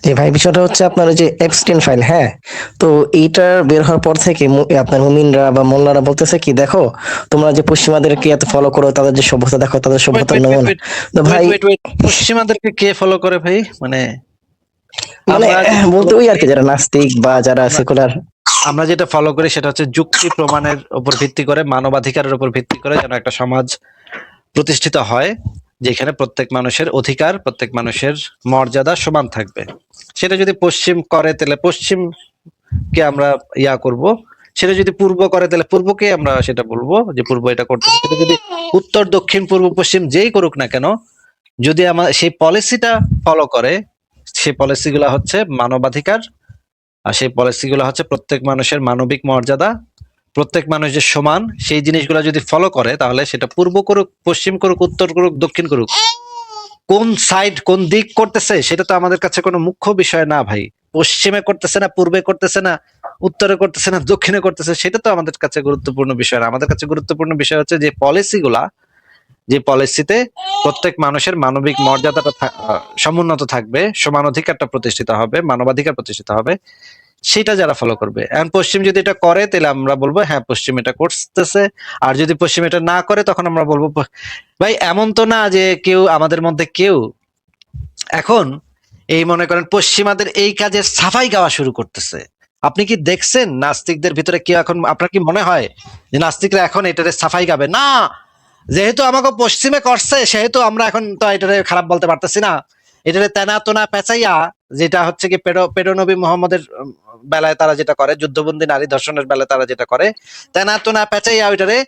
যে ভাই বিষয়টা হচ্ছে আপনার ওই যে এপস্টেইন ফাইল, হ্যাঁ? তো এইটা বের হওয়ার পর থেকে আপনার মুমিনরা বা মোল্লারা বলতেছে কি, দেখো তোমরা যে পশ্চিমাদেরকে এত ফলো করো, তাদের যে সভ্যতা দেখো, তাদের ওয়েট সভ্যতার ওয়েট ওয়েট নমুনা। ওয়েট তো ওয়েট ভাই ওয়েট ওয়েট পশ্চিমাদেরকে কে ফলো করে ভাই? মানে মানে আমরা যেটা ফলো বলতে ওই আর করি, কি, যারা নাস্তিক বা যারা আমরা সেকুলার। আমরা যেটা ফলো করি সেটা হচ্ছে যুক্তি প্রমাণের উপর ভিত্তি করে, মানবাধিকারের উপর ভিত্তি করে যেন একটা সমাজ প্রতিষ্ঠিত হয় যেখানে প্রত্যেক মানুষের অধিকার, প্রত্যেক মানুষের মর্যাদা সমান থাকবে। সেটা যদি পশ্চিম করে তাহলে পশ্চিমকে আমরা করব, সেটা যদি পূর্ব করে তাহলে পূর্বকে আমরা সেটা বলবো যে পূর্ব এটা করতেছে। সেটা যদি উত্তর, দক্ষিণ, পূর্ব, পশ্চিম যেই করুক না কেন, যদি আমার সেই পলিসিটা ফলো করে, সেই পলিসিগুলো হচ্ছে মানবাধিকার, আর সেই পলিসিগুলো হচ্ছে প্রত্যেক মানুষের মানবিক মর্যাদা, প্রত্যেক মানুষ যে সমান, সেই জিনিসগুলো যদি ফলো করে, তাহলে সেটা পূর্ব করুক, পশ্চিম করুক, উত্তর করুক, দক্ষিণ করুক, কোন সাইড কোন দিক করতেছে সেটা তো আমাদের কাছে কোনো মুখ্য বিষয় না ভাই। পশ্চিমে করতেছে না, পূর্বে করতেছে না, উত্তরে করতেছে না, দক্ষিণে করতেছে, সেটা তো আমাদের কাছে গুরুত্বপূর্ণ বিষয় না। আমাদের কাছে গুরুত্বপূর্ণ বিষয় হচ্ছে যে পলিসিগুলা, যে পলিসিতে প্রত্যেক মানুষের মানবিক মর্যাদাটা সমুন্নত থাকবে, সমান অধিকারটা প্রতিষ্ঠিত হবে, মানবাধিকার প্রতিষ্ঠিত হবে, সেটা যারা ফলো করবে। এখন পশ্চিম যদি এটা করে তাহলে আমরা বলবো হ্যাঁ পশ্চিম এটা করতেছে, আর যদি পশ্চিম এটা না করে তখন আমরা বলবো ভাই এমন তো না যে কেউ আমাদের মধ্যে কেউ এখন এই মনে করেন পশ্চিমাদের এই কাজে সাফাই গাওয়া শুরু করতেছে। আপনি কি দেখছেন নাস্তিকদের ভিতরে কেউ এখন, আপনার কি মনে হয় যে নাস্তিকরা এখন এটারে সাফাই গাবে? না, যেহেতু আমাকে পশ্চিমে করছে সেহেতু আমরা এখন তো এটারে খারাপ বলতে পারতেছি না, এটারে তেনা তোনা পেঁচাইয়া, যেটা হচ্ছে কি পেডো নবী মোহাম্মদের বেলায় তারা যেটা করে, যুদ্ধবন্দী নারী ধর্ষণের বেলায় তারা যেটা করে, তেনা তোনা পেঁচাইয়া ওইটারে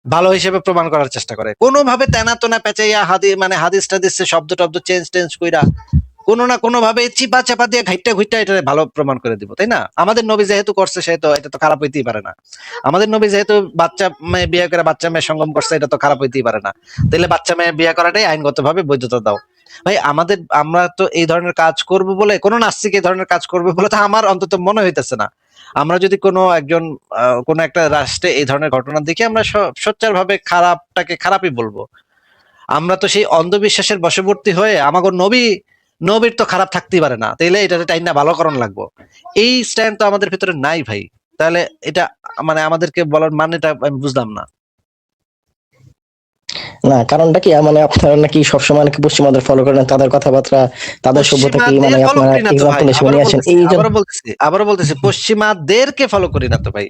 ভালো হিসেবে প্রমাণ করার চেষ্টা করে। কোনোভাবে তেনা তোনা পেঁচাইয়া মানে হাদিস টাদিসে শব্দ টব্দ চেঞ্জ টেঞ্জ কইরা কোনো না কোনো ভাবে চিপা চাপা দিয়ে ঘাইটা ঘুইটা এটা ভালো প্রমাণ করে দিব, তাই না? আমাদের নবী যেহেতু করছে সেহেতু এটা তো খারাপ হইতেই পারে না। আমাদের নবী যেহেতু বাচ্চা মেয়ে বিয়ে করে বাচ্চা মেয়ে সঙ্গম করছে, এটা তো খারাপ হইতেই পারে না। তাহলে বাচ্চা মেয়ে বিয়ে করাটাই আইনগত ভাবে বৈধতা দাও। ভাই আমরা তো এই ধরনের কাজ করব বলে, কোন নাস্তিক এই ধরনের কাজ করবে বলে তো আমার অন্তত মনে হইতেছে না। আমরা যদি কোনো একজন কোনো একটা রাষ্ট্রে এই ধরনের ঘটনা দেখি, আমরা সোচ্চার ভাবে খারাপটাকে খারাপই বলবো। আমরা তো সেই অন্ধবিশ্বাসের বশবর্তী হয়ে আমাগো নবীর তো খারাপ থাকতেই পারে না, তাইলে এটা টাইম না ভালোকরণ লাগবো, এই স্ট্যান্ড তো আমাদের ভিতরে নাই ভাই। তাহলে এটা মানে আমাদেরকে বলার মানেটা আমি বুঝলাম না। না, কারণটা কি, মানে আপনারা নাকি সবসময় নাকি পশ্চিমাদের ফলো করেন, তাদের কথাবার্তা, তাদের সভ্যতা কি পশ্চিমাদের মানে ফলো আপনারা করি না তো ভাই, এক্সাম্পল হিসেবে নিয়ে আসেন এই জন্য। আবারও বলতেছি পশ্চিমাদেরকে ফলো করি না তো ভাই।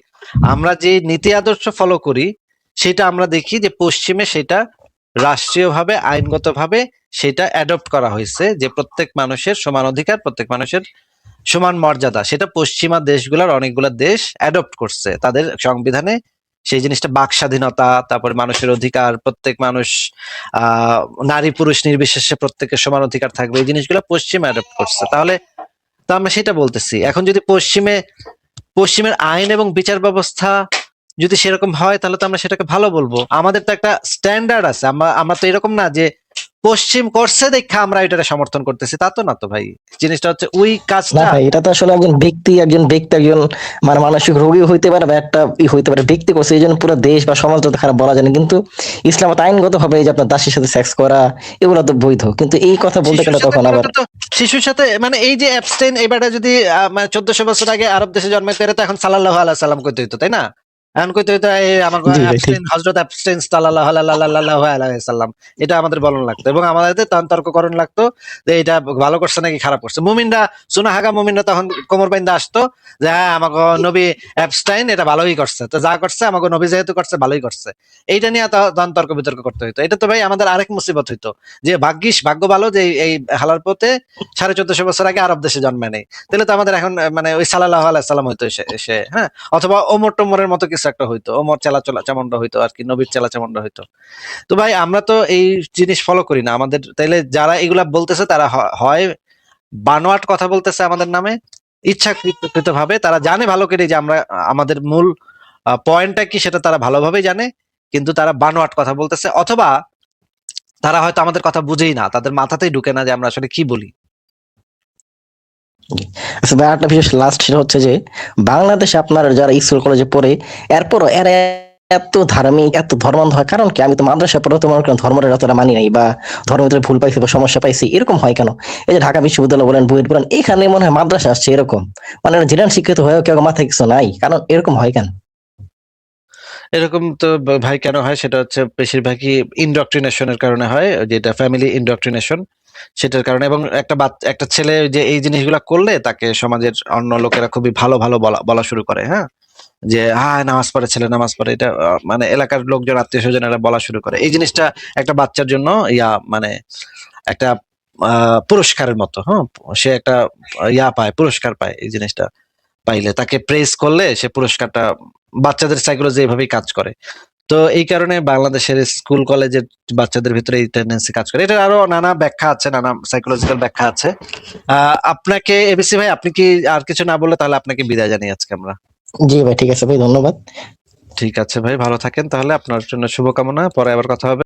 আমরা যে নীতি আদর্শ ফলো করি সেটা আমরা দেখি যে পশ্চিমে সেটা রাষ্ট্রীয়ভাবে আইনগতভাবে সেটা অ্যাডপ্ট করা হয়েছে, যে প্রত্যেক মানুষের সমান অধিকার, প্রত্যেক মানুষের সমান মর্যাদা, সেটা পশ্চিমা দেশগুলোর অনেকগুলো দেশ অ্যাডপ্ট করছে তাদের সংবিধানে। সেই জিনিসটা বাক স্বাধীনতা, তারপরে মানুষের অধিকার, প্রত্যেক মানুষ নারী পুরুষ নির্বিশেষে প্রত্যেকের সমান অধিকার থাকবে, এই জিনিসগুলো পশ্চিমা অ্যাডপ্ট করছে। তাহলে তো আমরা সেটা বলতেছি। এখন যদি পশ্চিমের আইন এবং বিচার ব্যবস্থা যদি সেরকম হয় তাহলে তো আমরা সেটাকে ভালো বলবো। আমাদের তো একটা স্ট্যান্ডার্ড আছে। আমরা তো এরকম না যে পশ্চিম করছে দেখা আমরা এটাকে সমর্থন করতেছি, তা তো না তো ভাই। জিনিসটা হচ্ছে ওই না কাজটা। ভাই, এটা তো আসলে একজন ব্যক্তি একজন মানে মানসিক রোগী হইতে পারে, বা একটা হইতে পারে, ব্যক্তি করছে এই জন্য পুরো দেশ বা সমাজ যত খারাপ বলা যায় না। কিন্তু ইসলামত আইনগত ভাবে এই যে আপনার দাসীর সাথে সেক্স করা, এগুলো তো বৈধ, কিন্তু এই কথা বলতে শিশুর গেলে সাথে তখন আবার করাটা তো, শিশুর সাথে মানে এই যে অ্যাবস্টেইন, এবারে যদি মানে 1400 বছর আগে আরব দেশে জন্মাইতে পারে, তো এখন সাল্লাল্লাহু আলাইহি সাল্লাম কইতে হইতো, তাই না? এখন কইতে হইতো এই আমাকে জি ভাই ঠিক। অ্যাবস্টেইন, হযরত অ্যাবস্টেইন সাল্লাল্লাহু আলাইহি সাল্লাম, এটা আমাদের বলন লাগতো, এবং আমাদের তখন তর্ককরণ লাগতো যে এটা ভালো করছে নাকি খারাপ করছে। মুমিনরা, সুনাহাগা মুমিনরা তখন কোমর বাইন্দা আসতো যে হ্যাঁ আমাকে নবী অ্যাবস্টাইন এটা ভালোই করছে, তো যা করছে আমাকে নবী যেহেতু করছে ভালোই করছে, এইটা নিয়ে তখন তর্ক বিতর্ক করতে হইতো। এটা তো ভাই আমাদের আরেক মুসিবত হইতো, যে ভাগ্য ভালো যে এই হালাল পথে 1450 বছর আগে আরব দেশে জন্মে নেই, তাহলে তো আমাদের এখন মানে ওই সাল্লাল্লাহু আলাইহি সাল্লাম হইতো এসে, হ্যাঁ, অথবা ওমর টোমরের মতো কিছু একটা হইতো, ওমর চামন্ড হইতো আর কি, নবীর চামন্ড হইতো। তো ভাই আমরা তো এই জিনিস ফলো করি না। আমাদের তাইলে যারা এগুলা বলতেছে তারা হয় বানোয়াট কথা বলতেছে আমাদের নামে ইচ্ছাকৃত ভাবে, তারা জানে ভালো করে যে আমরা আমাদের মূল পয়েন্টটা কি সেটা তারা ভালোভাবেই জানে, কিন্তু তারা বানোয়াট কথা বলতেছে, অথবা তারা হয়তো আমাদের কথা বুঝেই না, তাদের মাথাতেই ঢুকে না যে আমরা আসলে কি বলি। আচ্ছা ভাই, আরেকটা বিশেষ লাস্ট, সেটা হচ্ছে যে বাংলাদেশে আপনার যারা স্কুল কলেজে পড়ে, এরপরও এরা এত ধার্মিক এত ধর্মান্ধ হয় কারণ কি? আমি তো মাদ্রাসায় পড়ে তোমার কোনো ধর্মের এতটা মানি নাই বা ধর্মের ভিতরে ভুল পাইছি বা সমস্যা পাইছি, এরকম হয় কেন? এই যে ঢাকা বিশ্ববিদ্যালয় বলেন, বুয়েট বলেন, এখানে মনে হয় মাদ্রাসা আসছে এরকম, মানে জেনারেল শিক্ষিত হয়েও কেউ মাথায় কিছু নাই, কারণ এরকম হয় কেন? এরকম তো ভাই কেন হয় সেটা হচ্ছে বেশিরভাগই ইন্ডক্ট্রিনেশনের কারণে হয়, যেটা ফ্যামিলি ইন্ডক্ট্রিনেশন, সেটার কারণে। এবং একটা ছেলে যে এই জিনিসগুলো করলে তাকে সমাজের অন্য লোকেরা খুবই ভালো ভালো বলা বলা শুরু করে, হ্যাঁ, যে হ্যাঁ নামাজ পড়ে, ছেলে নামাজ পড়ে, এটা মানে এলাকার লোকজন আত্মীয় স্বজনেরা বলা শুরু করে। এই জিনিসটা একটা বাচ্চার জন্য মানে একটা পুরস্কারের মতো, হ্যাঁ, সে একটা পায়, পুরস্কার পায়। এই জিনিসটা পাইলে, তাকে প্রেজ করলে সে পুরস্কারটা, বাচ্চাদের সাইকোলজি এভাবেই কাজ করে। তো এই কারণে বাংলাদেশের স্কুল কলেজের বাচ্চাদের ভিতরে এই টেন্ডেন্সি কাজ করে। এটার আরো নানা ব্যাখ্যা আছে, নানা সাইকোলজিক্যাল ব্যাখ্যা আছে। আপনাকে এবিসি ভাই, আপনি কি আর কিছু না বললে তাহলে আপনাকে বিদায় জানাই আজকে আমরা। জি ভাই, ঠিক আছে ভাই, ধন্যবাদ। ঠিক আছে ভাই, ভালো থাকেন তাহলে, আপনার জন্য শুভকামনা, পরে আবার কথা হবে।